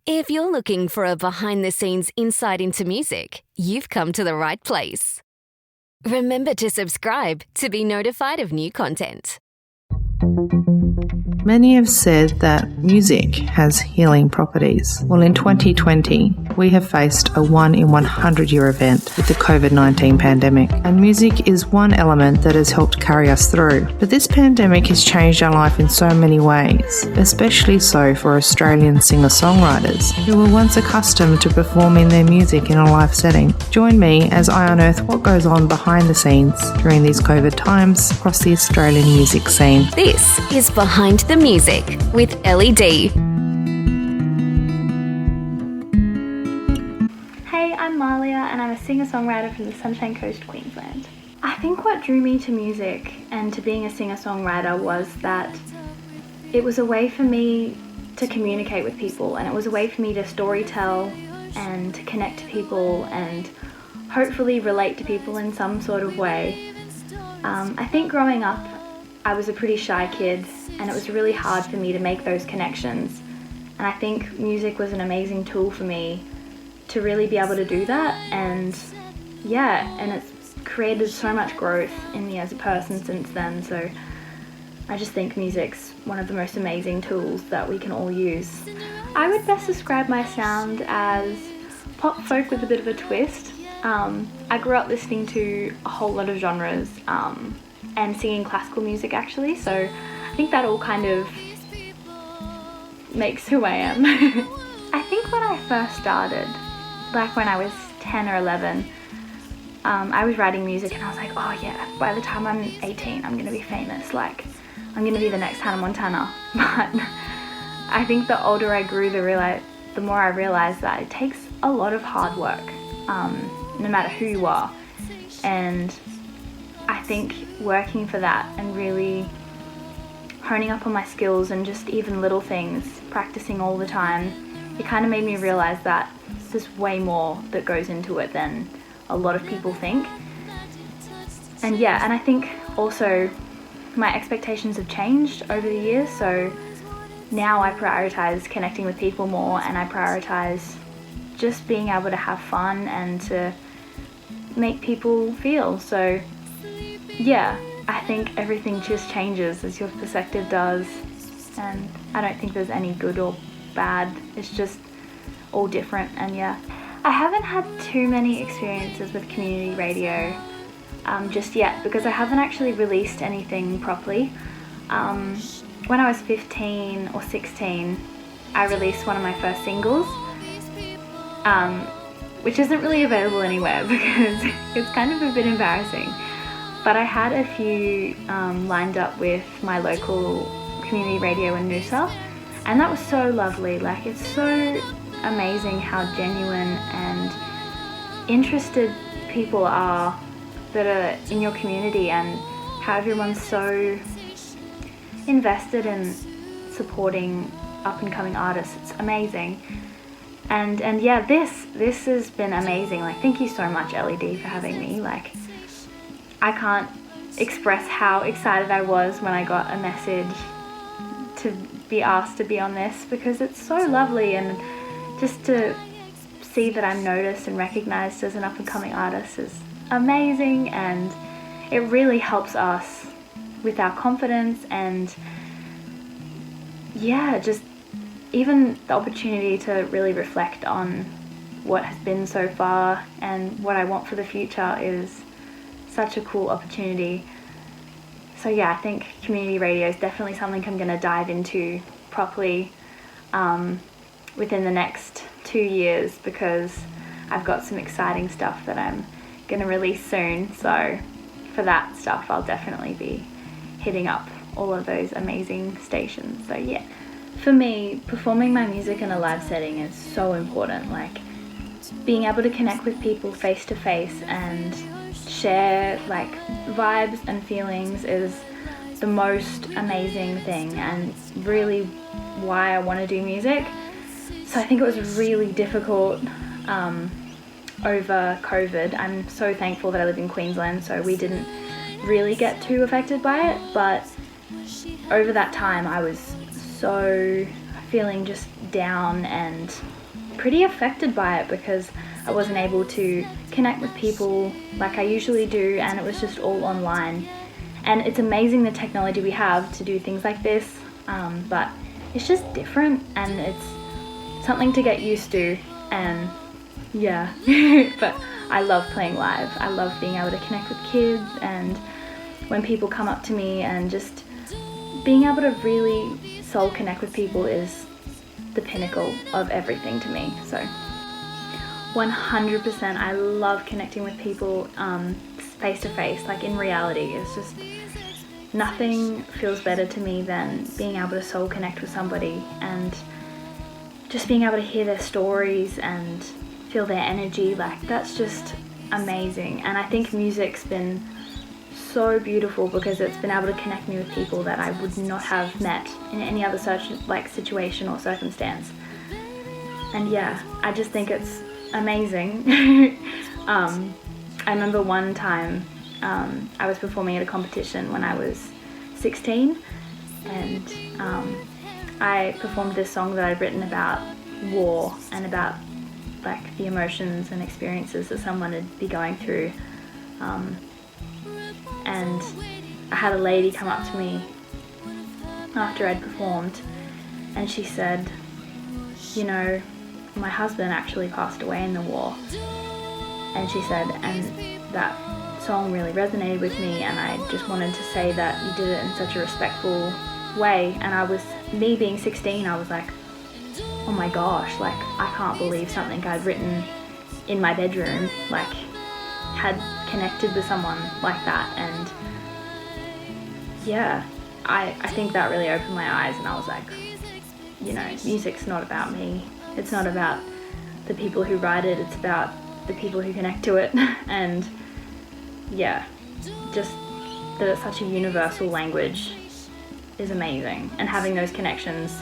If you're looking for a behind-the-scenes insight into music, you've come to the right place. Remember to subscribe to be notified of new content. Many have said that music has healing properties. Well, in 2020, we have faced a 1 in 100 year event with the COVID-19 pandemic, and music is one element that has helped carry us through. But this pandemic has changed our life in so many ways, especially so for Australian singer-songwriters who were once accustomed to performing their music in a live setting. Join me as I unearth what goes on behind the scenes during these COVID times across the Australian music scene. This is Behind the Music with LED. Hey, I'm Malia and I'm a singer-songwriter from the Sunshine Coast, Queensland. I think what drew me to music and to being a singer-songwriter was that it was a way for me to communicate with people, and it was a way for me to storytell and to connect to people and hopefully relate to people in some sort of way. I think growing up I was a pretty shy kid and it was really hard for me to make those connections, and I think music was an amazing tool for me to really be able to do that, and it's created so much growth in me as a person since then. So I just think music's one of the most amazing tools that we can all use. I would best describe my sound as pop folk with a bit of a twist. I grew up listening to a whole lot of genres and singing classical music actually, so I think that all kind of makes who I am. I think when I first started, like when I was 10 or 11, I was writing music and I was like, oh yeah, by the time I'm 18 I'm gonna be famous, like I'm gonna be the next Hannah Montana. But I think the older I grew, the more I realized that it takes a lot of hard work, no matter who you are. And I think working for that and really honing up on my skills and just even little things, practicing all the time, it kind of made me realize that there's way more that goes into it than a lot of people think. And I think also my expectations have changed over the years, so now I prioritize connecting with people more, and I prioritize just being able to have fun and to make people feel. So I think everything just changes as your perspective does, and I don't think there's any good or bad, it's just all different. And I haven't had too many experiences with community radio just yet, because I haven't actually released anything properly. When I was 15 or 16, I released one of my first singles, which isn't really available anywhere because it's kind of a bit embarrassing. But I had a few lined up with my local community radio in Noosa, and that was so lovely. Like, it's so amazing how genuine and interested people are that are in your community, and how everyone's so invested in supporting up and coming artists. It's amazing. And this has been amazing. Like, thank you so much, LED, for having me. Like, I can't express how excited I was when I got a message to be asked to be on this, because it's so lovely, and just to see that I'm noticed and recognized as an up and coming artist is amazing, and it really helps us with our confidence, and just even the opportunity to really reflect on what has been so far and what I want for the future is such a cool opportunity. So I think community radio is definitely something I'm going to dive into properly within the next 2 years, because I've got some exciting stuff that I'm going to release soon. So for that stuff, I'll definitely be hitting up all of those amazing stations. So for me, performing my music in a live setting is so important. Like, being able to connect with people face to face and share like vibes and feelings is the most amazing thing, and really why I want to do music. So I think it was really difficult over COVID. I'm so thankful that I live in Queensland, so we didn't really get too affected by it, but over that time I was so feeling just down and pretty affected by it because I wasn't able to connect with people like I usually do, and it was just all online. And it's amazing the technology we have to do things like this, but it's just different, and it's something to get used to. And yeah, but I love playing live. I love being able to connect with kids, and when people come up to me, and just being able to really soul connect with people is the pinnacle of everything to me. So 100% I love connecting with people face to face, like in reality. It's just nothing feels better to me than being able to soul connect with somebody and just being able to hear their stories and feel their energy. Like, that's just amazing. And I think music's been so beautiful because it's been able to connect me with people that I would not have met in any other situation or circumstance. And yeah, I just think it's amazing. I remember one time I was performing at a competition when I was 16, and I performed this song that I'd written about war and about like the emotions and experiences that someone would be going through. And I had a lady come up to me after I'd performed, and she said, you know, my husband actually passed away in the war. And she said, and that song really resonated with me, and I just wanted to say that you did it in such a respectful way. And me being 16, I was like, oh my gosh, like, I can't believe something I'd written in my bedroom, like, had connected with someone like that. And yeah, I think that really opened my eyes, and I was like, you know, music's not about me. It's not about the people who write it, it's about the people who connect to it. And yeah, just that it's such a universal language is amazing. And having those connections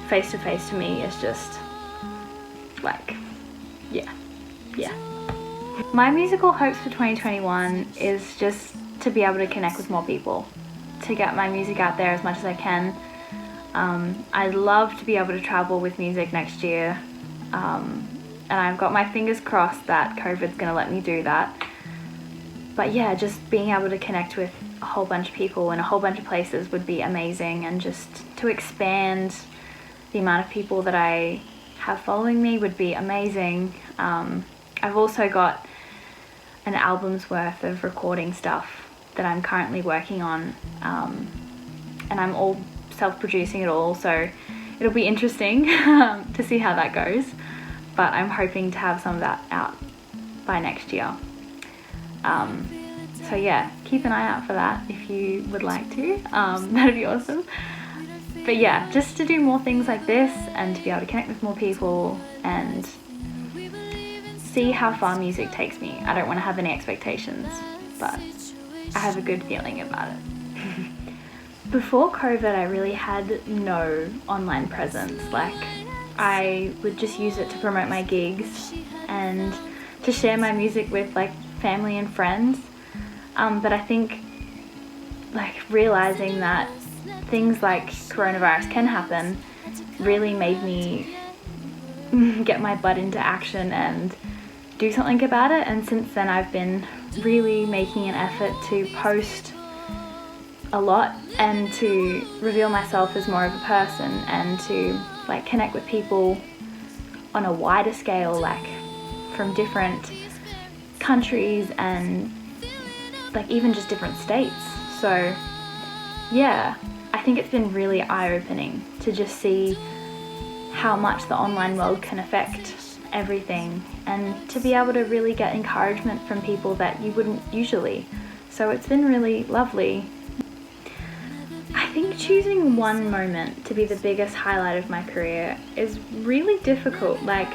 face to face to me is just like, yeah. My musical hopes for 2021 is just to be able to connect with more people, to get my music out there as much as I can. I'd love to be able to travel with music next year, and I've got my fingers crossed that COVID's gonna let me do that. But yeah, just being able to connect with a whole bunch of people in a whole bunch of places would be amazing, and just to expand the amount of people that I have following me would be amazing. I've also got an album's worth of recording stuff that I'm currently working on, and I'm all self-producing it all, so it'll be interesting to see how that goes, but I'm hoping to have some of that out by next year. So yeah, keep an eye out for that if you would like to. That'd be awesome. But yeah, just to do more things like this and to be able to connect with more people and see how far music takes me. I don't want to have any expectations, but I have a good feeling about it. Before COVID, I really had no online presence. Like, I would just use it to promote my gigs and to share my music with like family and friends. But I think like realizing that things like coronavirus can happen really made me get my butt into action and do something about it. And since then I've been really making an effort to post a lot and to reveal myself as more of a person and to like connect with people on a wider scale, like from different countries and like even just different states. So yeah, I think it's been really eye-opening to just see how much the online world can affect everything, and to be able to really get encouragement from people that you wouldn't usually. So it's been really lovely. I think choosing one moment to be the biggest highlight of my career is really difficult. Like,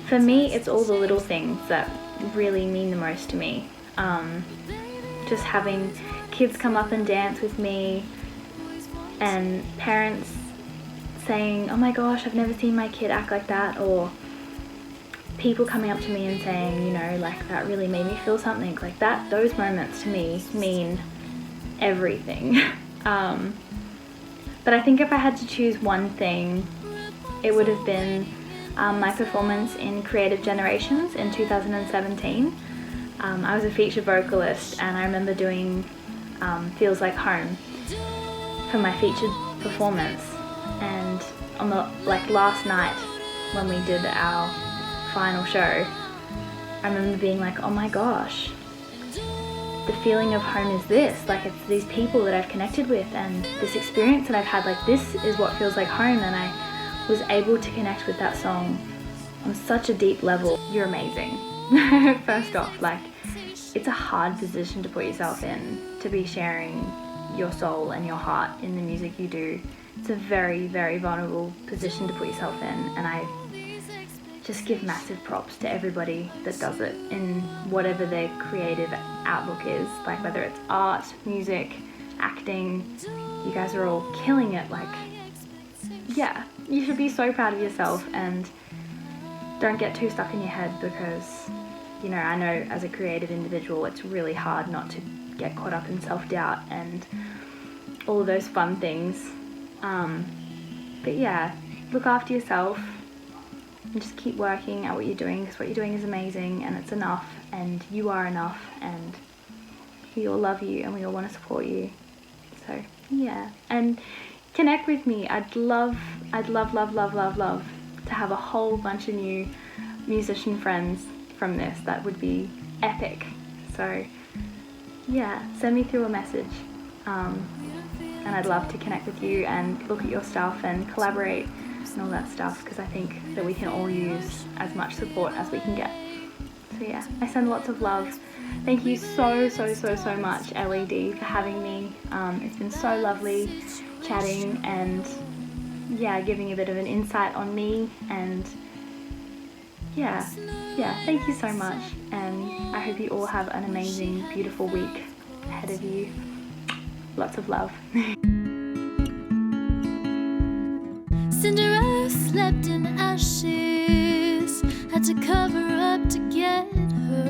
for me, it's all the little things that really mean the most to me. Just having kids come up and dance with me, and parents saying, oh my gosh, I've never seen my kid act like that, or people coming up to me and saying, you know, like, that really made me feel something like that. Those moments to me mean everything. But I think if I had to choose one thing it would have been my performance in Creative Generations in 2017. I was a feature vocalist, and I remember doing Feels Like Home for my featured performance. And on the last night when we did our final show, I remember being like, oh my gosh, the feeling of home is this. Like, it's these people that I've connected with, and this experience that I've had, like, this is what feels like home. And I was able to connect with that song on such a deep level. You're amazing. First off, like, it's a hard position to put yourself in, to be sharing your soul and your heart in the music you do. It's a very, very vulnerable position to put yourself in, and I just give massive props to everybody that does it in whatever their creative outlook is, like whether it's art, music, acting. You guys are all killing it. Like, yeah, you should be so proud of yourself, and don't get too stuck in your head, because, you know, I know as a creative individual it's really hard not to get caught up in self-doubt and all of those fun things. But yeah, look after yourself and just keep working at what you're doing, because what you're doing is amazing, and it's enough, and you are enough, and we all love you and we all want to support you. So yeah, and connect with me. I'd love to have a whole bunch of new musician friends from this. That would be epic. So yeah, send me through a message, and I'd love to connect with you and look at your stuff and collaborate and all that stuff, because I think that we can all use as much support as we can get. So yeah, I send lots of love. Thank you so much, LED, for having me. It's been so lovely chatting and yeah, giving a bit of an insight on me, and yeah, thank you so much, and I hope you all have an amazing, beautiful week ahead of you. Lots of love. Cinderella's